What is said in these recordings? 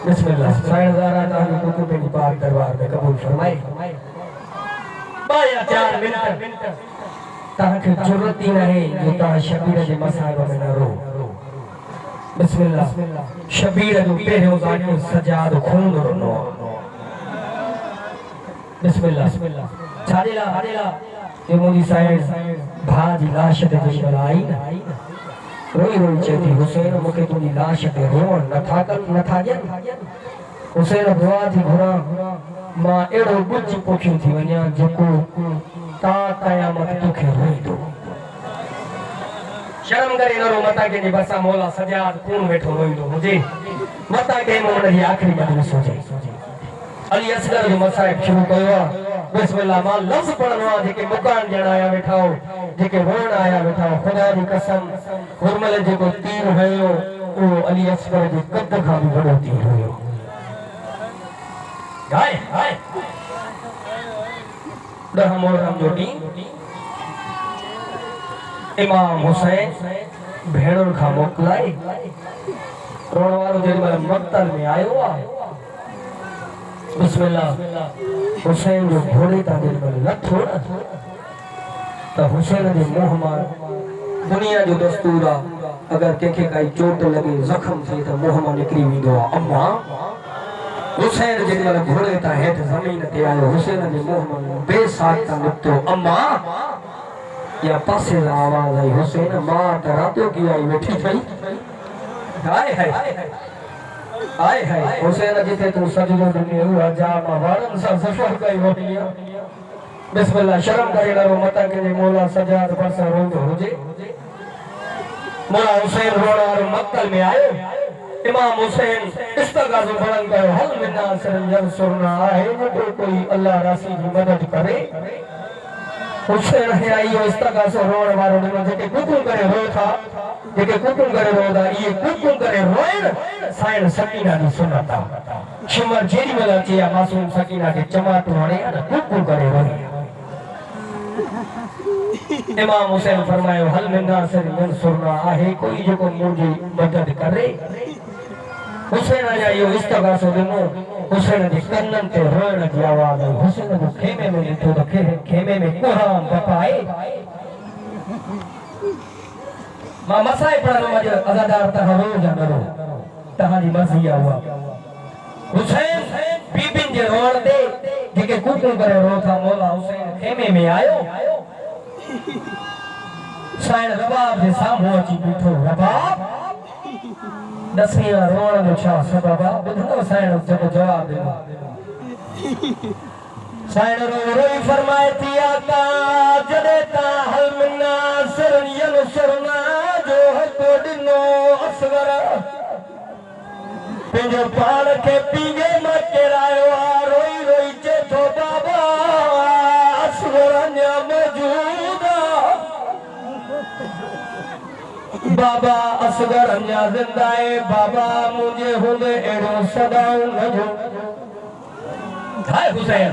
बिस्मिल्लाह साइनदारा ताली कुतुब की पाक दरबार में कबूल फरमाए। बाया 4 मिनट ताके जरूरत ही नहीं जो ता शबीर जे मसाइब में न रो। बिस्मिल्लाह शबीर जो पेरो जाने सजाद खून रो। बिस्मिल्लाह छाड़ेला ये मोदी साइड भाजी लाश ते जो आई ना रोई रोई चेती हुसैन मुके तुनी लाश ते रोन न था जन हुसैन दुआ थी घुरा मां एड़ो बुझ पोखियो थी वन्या जको ता कयामत तुखे रोई दो शर्म करे न रो मता के बसा मौला सजाद कौन बैठो रोई दो मुझे मता के मोड़ ही आखिरी बात सोचे अली असगर जो मसाइब शुरू कयो बिस्मिल्लाह मां लफ्ज पढ़नो जेके मुकान जणाया बैठा हो जेके रोण आया बैठा खुदा की कसम हुरमल जेको तीर हयो ओ अली असगर जे कद खां भी बड़ो तीर हयो गाय दह मोहरम जो डी इमाम हुसैन भेणुन खां मोकलाई रोण वारो जे मक्तल में आयो आ बिस्मिल्लाह हुसैन जो घोड़े ता दिल में लथो तो हुसैन जे मुंह मां दुनिया जो दस्तूर आ अगर केके काई चोट लगे जख्म थे तो मुंह मां निकरी विंदो आ अम्मा हुसैन जे दिल घोड़े ता हेठ जमीन ते आयो हुसैन जे मुंह मां बेसाख ता निकतो अम्मा या पासे आवाज आई हुसैन मां त रातो की आई बैठी थई हाय हाय हुसैन जिथे तू सजदो दिने हुआ जा मां वारन सा सफर कई होनी बिस्मिल्लाह शर्म करे ना मता के मौला सजाद परसा रोंदो हुजे मौला हुसैन रोड़ा और मक्तल में आयो इमाम हुसैन इस्तगाज़ो बड़न कयो हल मिन्ना सरन यंसुरना आहे जो कोई अल्लाह रासी की मदद करे हुसैन है आयो इस्तगाज़ो रोड़ वारो ने जेके कुकुम करे रो था जेके कुकुम करे रोदा ये कुकुम करे रोए साइन सकीना दी सुनता शिमर जेरी वाला चिया मासूम सकीना के चमाटो हणे ना कुकुम करे रोए इमाम हुसैन फरमायो हल मिन्ना से यंसुरना आहे कोई जो को मुझे मदद करे हुसैन आयो इस्तगासो दिनो हुसैन दी कन्नन ते रोण की आवाज आई हुसैन को खेमे में लिखो तो खेमे में कुरान पपाए मां मसाए पढ़नो मज अजादार ता रोज नरो तहानी मसिया हुआ हुसैन बीबिन जे रोण दे जेके कुकुम करे रो था मौला हुसैन खेमे में आयो साइड रबाब जे सामो अची बैठो रबाब दसिया रोण जो छा सबबा बुधो साइड जो जवाब दे साइड रोई फरमाए थी आका जदे ता हल मिन्ना सरन यनसरना जो हको दिनो असगर पेंजो पान के पीगे मकेरायो आ रोई रोई चेथो बाबा असगर अन्या मौजूद बाबा असगर अन्या जिंदा है बाबा मुझे हुदे एड़ो सदाऊ नजो हाय हुसैन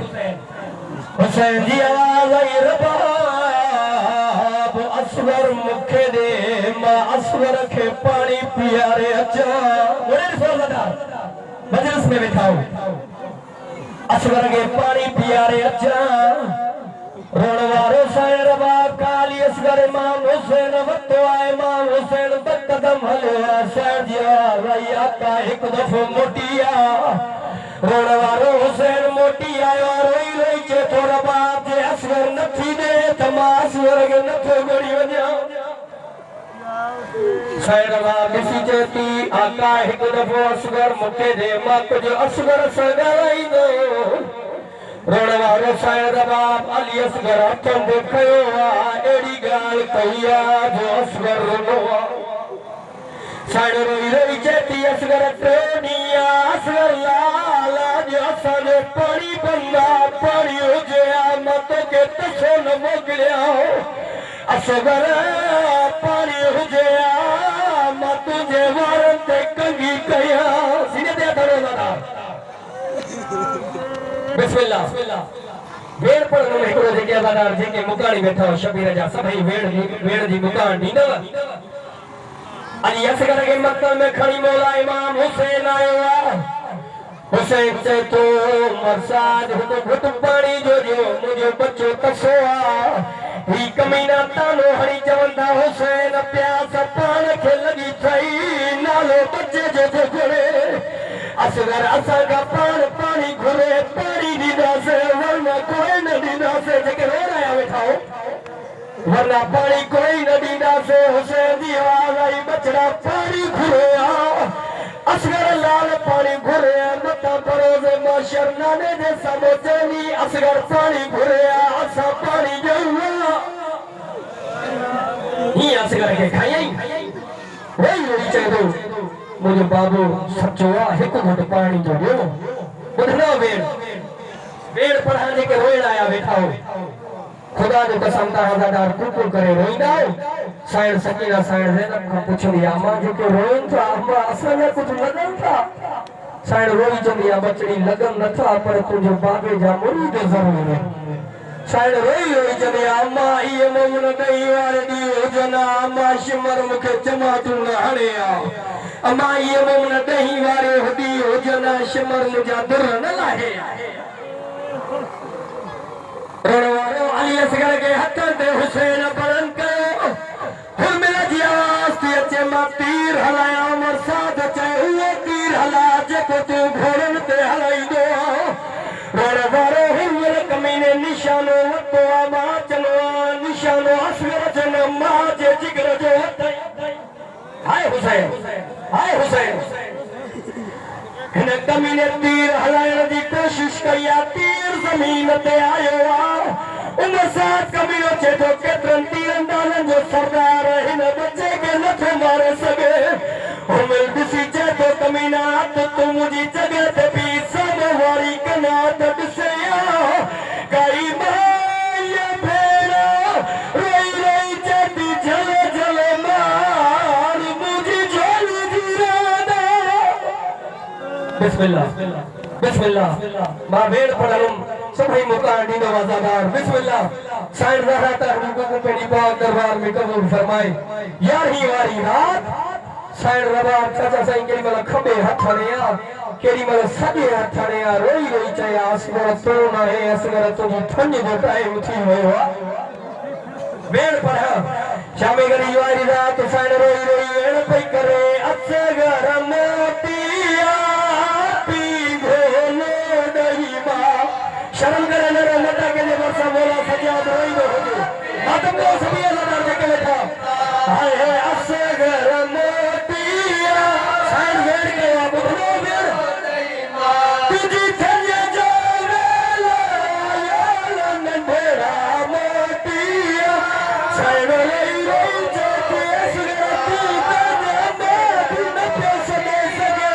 हुसैन जी आवाज आई रबाब असगर मुखे दे मां असगर के पानी पियारे अचा मुझे सोचदार मजलिस में बैठा हूं असगर के पानी पियारे अचा रोणवारो साए रबाब काली असगर इमाम हुसैन वतो आए इमाम हुसैन तक कदम हलिया सैर दिया रही आका एक दफो मोटिया रोणवारो हुसैन मोटी आयो रोई रोई चे थोड़ा बाप जे असगर नथी दे तमास वर्ग नथो गड़ी वन्या साए रबाब किसी चेती आका एक दफो असगर मुके दे मां कुछ असगर सगाई दो रोणवारो साए रबाब अली असगर हथन देखयो आ एड़ी गाल कहिया जो असगर रोनो साइड रोई रोई चेती असगर टोनिया असगर लाला जो सने पानी बंदा पानी हो गया मत के तसो न मोगलिया असगर पानी हो गया मत जे वारन ते कंगी कया सीने ते थोड़ो दादा बिस्मिल्लाह वेड़ पर न हिकड़ो जगह बाजार जेके मुकाणी बैठा हो शबीर जा सभई वेड़ दी मुकान दी न अली असगर के मक्तल में खड़ी मौला इमाम हुसैन आयो हुसैन से तो मरसाद हुतो घुट पानी जो मुझे बच्चो तसोआ ही कमीना तानो हरी चवंदा हुसैन प्यास पान के लगी थई नालो बच्चे जो घुरे असगर असागा पानी घुरे पानी दीदा से वरना कोई न दीदा से जके रो रहा बैठाओ वरना पानी कोई न दीदा से हुसैन दी आवाज आई बचड़ा पानी घुरे असगर लाल पानी घुरे मता परोजे माशर नाने दे समोचनी असगर पानी घुरे असा पानी जऊआ ही असगर के खाई वही वही चेदो मुझे बाबू सचवा एक घुट पानी जो दियो बुधना वेड़ पढ़ाने के रोइण आया बैठा हो खुदा जो कसम ता हज़ादार कुल करे रोइंदा साइड सकीना साइड ज़ैनब का पूछी अम्मा जो के रोइन था अम्मा असल में कुछ लगन था साइड रोई चंदी बचड़ी लगन न था पर तुझे बाबे जा मुरीद जरूर है साइड रोई चंदी अम्मा ये मोमन नहीं वारे दियो जना अम्मा शिमर मुखे चमा तू न हड़िया अम्मा ये मोमन नहीं वारे हदी हो जना शिमर मुझा दुर न लाहे रणवारो अली असगर के हथन ते हुसैन पलन कयो हुन मिला जी आवाज थी अचे मां तीर हलाया उमर साथ चाहे वो तीर हला जेको तू घोड़न ते हलाई दो रणवारो हुन मिला कमीने निशानो वतो मां चलो निशानो असगर जन मां जे जिगर जो हाय हुसैन हिन कमीने तीर हलाइण जी कोशिश कई तीर जमीन ते आयो उमर साथ कमीनो चे तो केतरन तीरंदाजन जो सरदार हिन बच्चे के नथो मारे सके उमर दिसी चे तो कमीना तू मुझी जगह ते भी सब वारी कना दिसया कई माया भेड़ा रोई रोई चेती झले झले मार मुझी झोली जीरादा बिस्मिल्लाह मां वेड़ पढ़लुम सभी मुकान दीनो वज़ादार बिस्मिल्लाह साइड रहता हुकुम पेड़ी पाक दरबार में कबूल फरमाए यारही वारी रात साइड रबार चाचा साईं केरी मला खबे हथ हणिया केरी मला सॼे हथ हणिया रोई रोई चया असगर तो न है असगर तुझी थंज जो टाइम थी वियो वेड़ पढ़ शामे गरी वारी रात साइड रोई रोई एण पई करे असगर मोतिया शर्म करे नरे लटा के लिए वर्षा बोला सजाद रोई दो मातम को सभी लटा के बैठा हाय हाय असगर मोतिया साइड वेड़ के बुधनो वेड़ तुझी थंजे जो वेला या लन भेड़ा मोतिया साइड रोई रोई जो असगर तू कदे न पैसे दे सके